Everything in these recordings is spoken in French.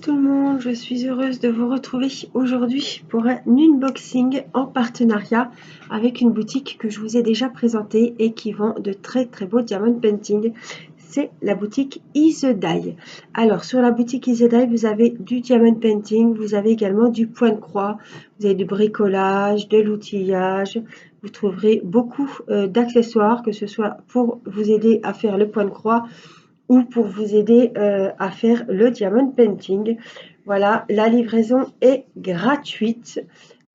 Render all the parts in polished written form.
tout le monde, je suis heureuse de vous retrouver aujourd'hui pour un unboxing en partenariat avec une boutique que je vous ai déjà présentée et qui vend de très beaux diamond painting. C'est la boutique Isedai. Alors sur la boutique Isedai, vous avez du diamond painting, vous avez également du point de croix, vous avez du bricolage, de l'outillage. Vous trouverez beaucoup d'accessoires, que ce soit pour vous aider à faire le point de croix ou pour vous aider à faire le diamond painting. Voilà, la livraison est gratuite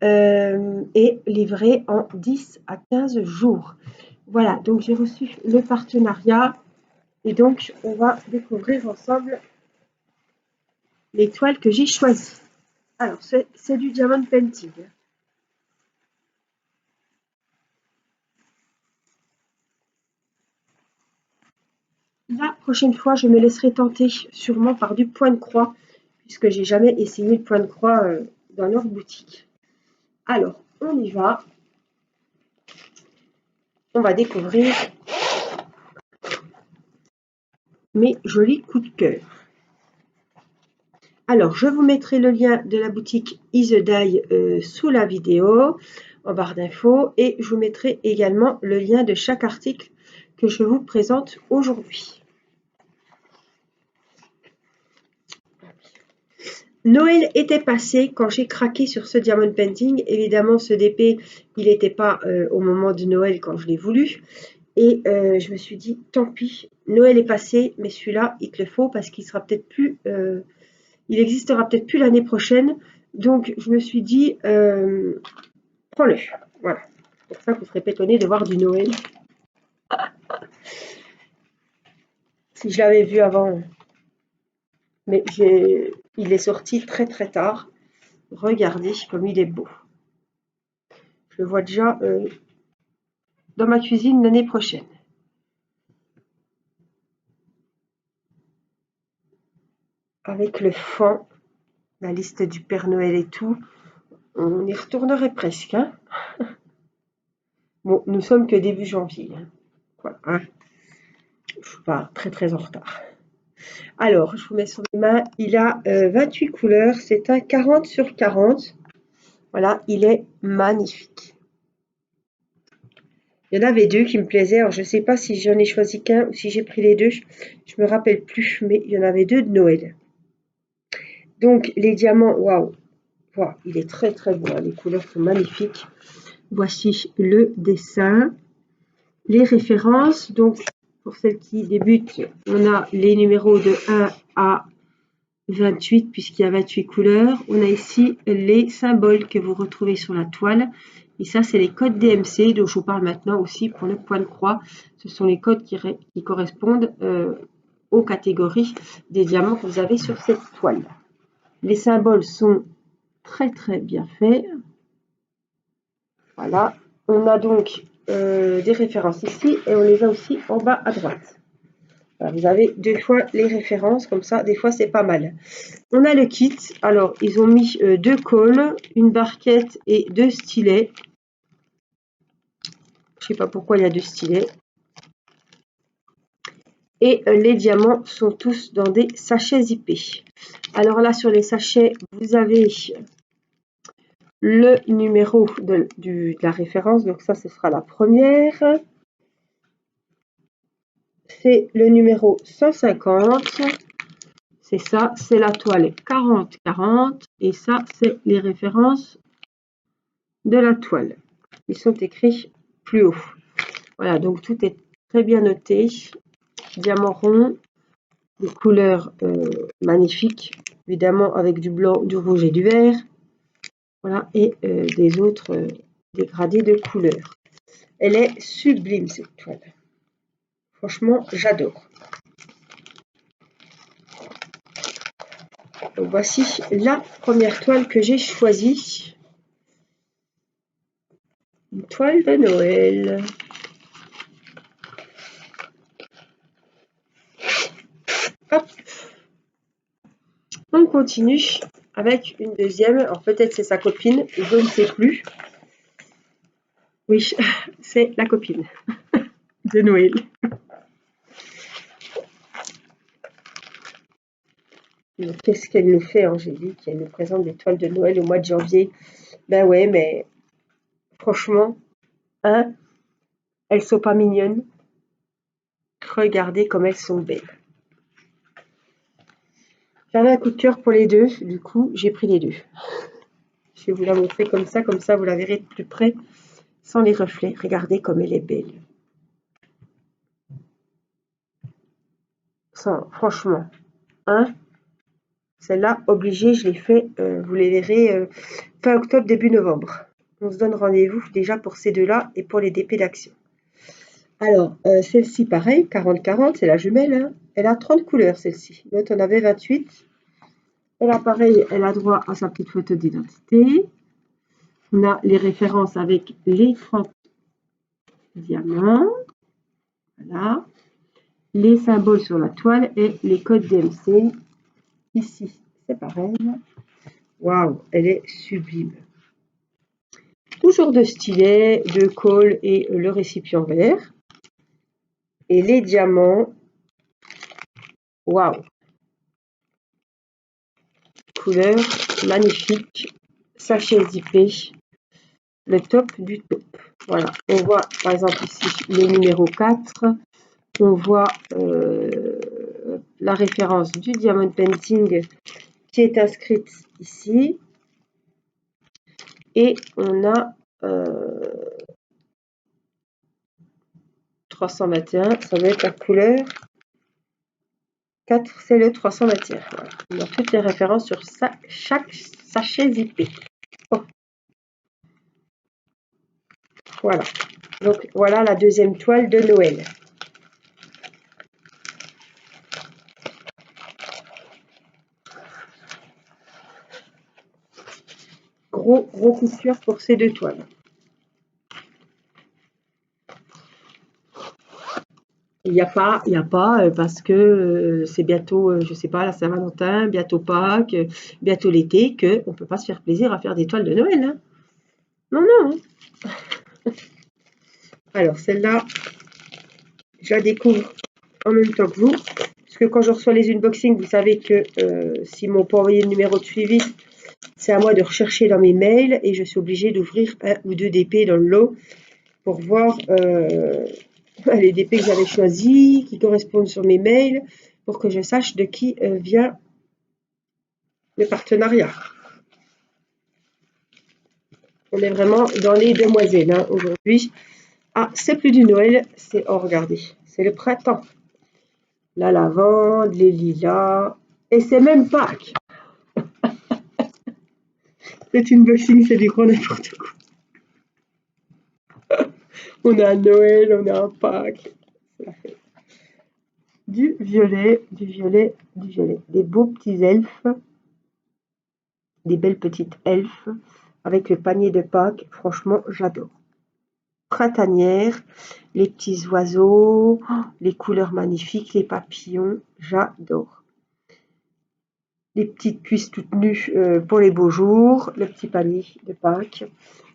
et livrée en 10 à 15 jours. Voilà, donc j'ai reçu le partenariat et donc on va découvrir ensemble les toiles que j'ai choisies. Alors, c'est du diamond painting. La prochaine fois, je me laisserai tenter sûrement par du point de croix, puisque j'ai jamais essayé le point de croix dans leur boutique. Alors, on y va. On va découvrir mes jolis coups de cœur. Alors, je vous mettrai le lien de la boutique Isedai sous la vidéo, en barre d'infos, et je vous mettrai également le lien de chaque article que je vous présente aujourd'hui. Noël était passé quand j'ai craqué sur ce diamond painting. Évidemment, ce DP, il n'était pas au moment de Noël quand je l'ai voulu. Et je me suis dit, tant pis, Noël est passé, mais celui-là, il te le faut parce qu'il sera peut-être plus, il existera peut-être plus l'année prochaine. Donc, je me suis dit, prends-le. Voilà. C'est pour ça que vous serez pas étonné de voir du Noël. Si je l'avais vu avant, mais il est sorti très tard. Regardez comme il est beau. Je le vois déjà dans ma cuisine l'année prochaine. Avec le fond, la liste du Père Noël et tout, on y retournerait presque. Hein. Bon, nous sommes que début janvier. Hein. Voilà, hein. Je ne suis pas très en retard. Alors, je vous mets sur les mains. Il a 28 couleurs. C'est un 40 sur 40. Voilà, il est magnifique. Il y en avait deux qui me plaisaient. Alors, je ne sais pas si j'en ai choisi qu'un ou si j'ai pris les deux. Je ne me rappelle plus, mais il y en avait deux de Noël. Donc, les diamants, waouh. Wow, il est très beau. Hein. Les couleurs sont magnifiques. Voici le dessin. Les références. Donc, pour celles qui débutent, on a les numéros de 1 à 28 puisqu'il y a 28 couleurs. On a ici les symboles que vous retrouvez sur la toile. Et ça, c'est les codes DMC dont je vous parle maintenant aussi pour le point de croix. Ce sont les codes qui correspondent aux catégories des diamants que vous avez sur cette toile. Les symboles sont très bien faits. Voilà. On a donc des références ici et on les a aussi en bas à droite. Voilà, vous avez deux fois les références, comme ça, des fois c'est pas mal. On a le kit. Alors, ils ont mis deux cols, une barquette et deux stylets. Je sais pas pourquoi il y a deux stylets. Et les diamants sont tous dans des sachets zippés. Alors là, sur les sachets, vous avez le numéro de la référence. Donc ça, ce sera la première. C'est le numéro 150. C'est ça, c'est la toile 40-40. Et ça, c'est les références de la toile. Ils sont écrits plus haut. Voilà, donc tout est très bien noté. Diamant rond, des couleurs magnifiques, évidemment avec du blanc, du rouge et du vert. Voilà, et des autres dégradés de couleurs. Elle est sublime cette toile. Franchement, j'adore. Donc voici la première toile que j'ai choisie. Une toile de Noël. Hop. On continue avec une deuxième. Alors peut-être c'est sa copine, je ne sais plus. Oui, c'est la copine de Noël. Qu'est-ce qu'elle nous fait, Angélique? Elle nous présente des toiles de Noël au mois de janvier. Ben ouais, mais franchement, hein, elles sont pas mignonnes. Regardez comme elles sont belles. J'avais un coup de cœur pour les deux, du coup, j'ai pris les deux. Je vais vous la montrer comme ça vous la verrez de plus près, sans les reflets. Regardez comme elle est belle. Franchement, hein, celle-là, obligée, je l'ai fait, vous les verrez fin octobre, début novembre. On se donne rendez-vous déjà pour ces deux-là et pour les DP d'action. Alors, celle-ci, pareil, 40-40, c'est la jumelle, hein. Elle a 30 couleurs, celle-ci. L'autre en avait 28. Elle a pareil, elle a droit à sa petite photo d'identité. On a les références avec les 30 diamants. Voilà. Les symboles sur la toile et les codes DMC. Ici, c'est pareil. Waouh, elle est sublime. Toujours de stylet, de colle et le récipient vert. Et les diamants. Waouh. Couleur magnifique. Sachet zippé. Le top du top. Voilà. On voit par exemple ici le numéro 4. On voit la référence du Diamond Painting qui est inscrite ici. Et on a 321, ça va être la couleur 4, c'est le 321. Voilà. On a toutes les références sur chaque sachet zippé. Oh. Voilà. Donc voilà la deuxième toile de Noël. Gros coup de cœur pour ces deux toiles. Il n'y a pas, parce que c'est bientôt, je sais pas, la Saint-Valentin, bientôt Pâques, bientôt l'été, qu'on ne peut pas se faire plaisir à faire des toiles de Noël. Hein. Non, non. Alors, celle-là, je la découvre en même temps que vous. Parce que quand je reçois les unboxings, vous savez que s'ils m'ont pas envoyé le numéro de suivi, c'est à moi de rechercher dans mes mails et je suis obligée d'ouvrir un ou deux DP dans le lot pour voir les DP que j'avais choisis, qui correspondent sur mes mails, pour que je sache de qui vient le partenariat. On est vraiment dans les demoiselles hein, aujourd'hui. Ah, c'est plus du Noël, c'est, oh regardez, c'est le printemps. La lavande, les lilas, et c'est même Pâques. C'est une unboxing, c'est du grand n'importe quoi. On a un Noël, on a un Pâques. C'est la fête. Du violet, du violet, du violet. Des beaux petits elfes. Des belles petites elfes. Avec le panier de Pâques. Franchement, j'adore. Printanière. Les petits oiseaux. Les couleurs magnifiques. Les papillons. J'adore. Les petites cuisses toutes nues pour les beaux jours. Le petit panier de Pâques.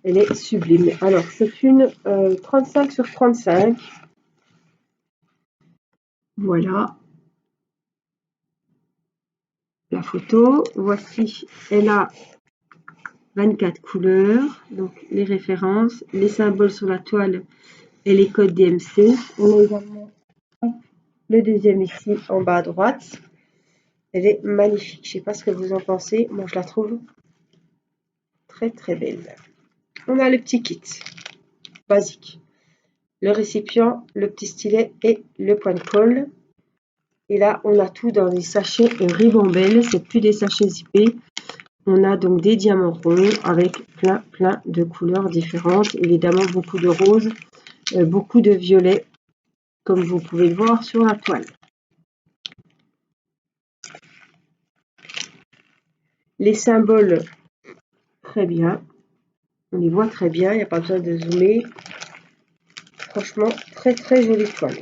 Elle est sublime. Alors, c'est une 35 sur 35. Voilà la photo. Voici, elle a 24 couleurs. Donc, les références, les symboles sur la toile et les codes DMC. On a également le deuxième ici en bas à droite. Elle est magnifique. Je ne sais pas ce que vous en pensez. Moi, je la trouve très, très belle. On a le petit kit basique. Le récipient, le petit stylet et le point de colle. Et là, on a tout dans des sachets ribambelles. C'est plus des sachets zippés. On a donc des diamants ronds avec plein de couleurs différentes. Évidemment, beaucoup de roses, beaucoup de violet, comme vous pouvez le voir sur la toile. Les symboles, très bien. On les voit très bien, il n'y a pas besoin de zoomer. Franchement, très très jolie toile.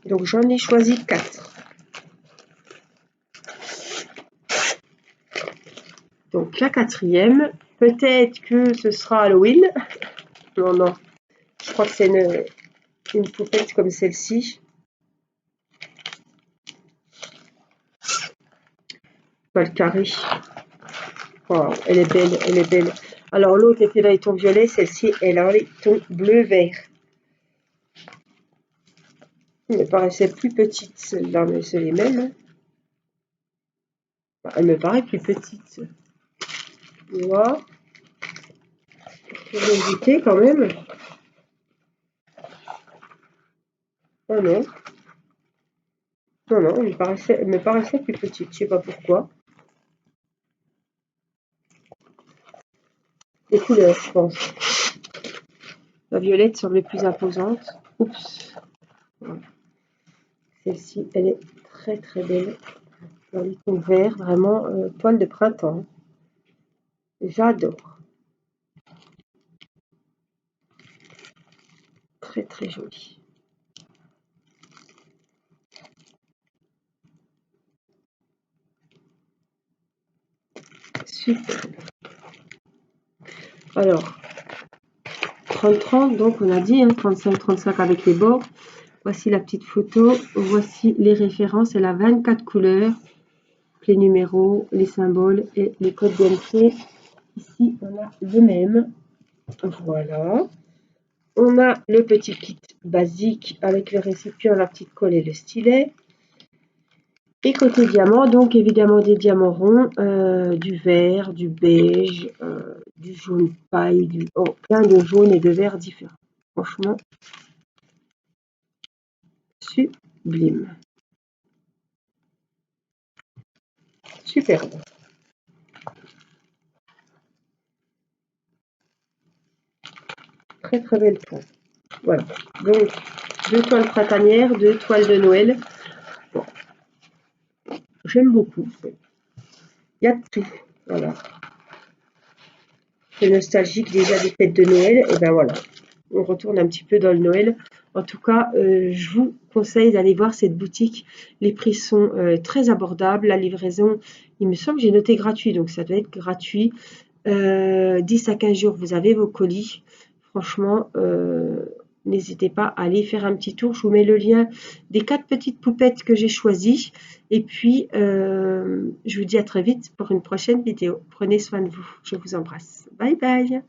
Donc j'en ai choisi 4. Donc la quatrième, peut-être que ce sera Halloween. Non, non. Je crois que c'est une poupette comme celle-ci. Pas le carré. Oh, elle est belle, elle est belle. Alors l'autre était dans les tons violets, celle-ci elle a les tons bleu-vert. Elle me paraissait plus petite celle-là, mais c'est les mêmes. Elle me paraît plus petite. Voilà. Curiosité quand même. Oh non. Non, non, elle me paraissait plus petite. Je sais pas pourquoi. Les couleurs, je pense. La violette semble plus imposante. Oups. Voilà. Celle-ci, elle est très très belle. Dans les tons verts, vraiment toile de printemps. J'adore. Très très jolie. Super. Alors, 30-30, donc on a dit, hein, 35-35 avec les bords. Voici la petite photo. Voici les références. Elle a 24 couleurs. Les numéros, les symboles et les codes DMC. Ici, on a le même. Voilà. On a le petit kit basique avec le récipient, la petite colle et le stylet. Et côté diamant, donc évidemment des diamants ronds, du vert, du beige, du jaune paille, plein de jaunes et de verts différents. Franchement, sublime. Superbe. Très très belle toile. Voilà. Donc, 2 toiles printanières, 2 toiles de Noël. Bon. J'aime beaucoup. Il y a de tout. Voilà. C'est nostalgique déjà des fêtes de Noël. Et ben voilà. On retourne un petit peu dans le Noël. En tout cas, je vous conseille d'aller voir cette boutique. Les prix sont très abordables. La livraison, il me semble que j'ai noté gratuit, donc ça doit être gratuit. 10 à 15 jours, vous avez vos colis. Franchement, n'hésitez pas à aller faire un petit tour. Je vous mets le lien des 4 petites poupettes que j'ai choisies. Et puis, je vous dis à très vite pour une prochaine vidéo. Prenez soin de vous. Je vous embrasse. Bye bye.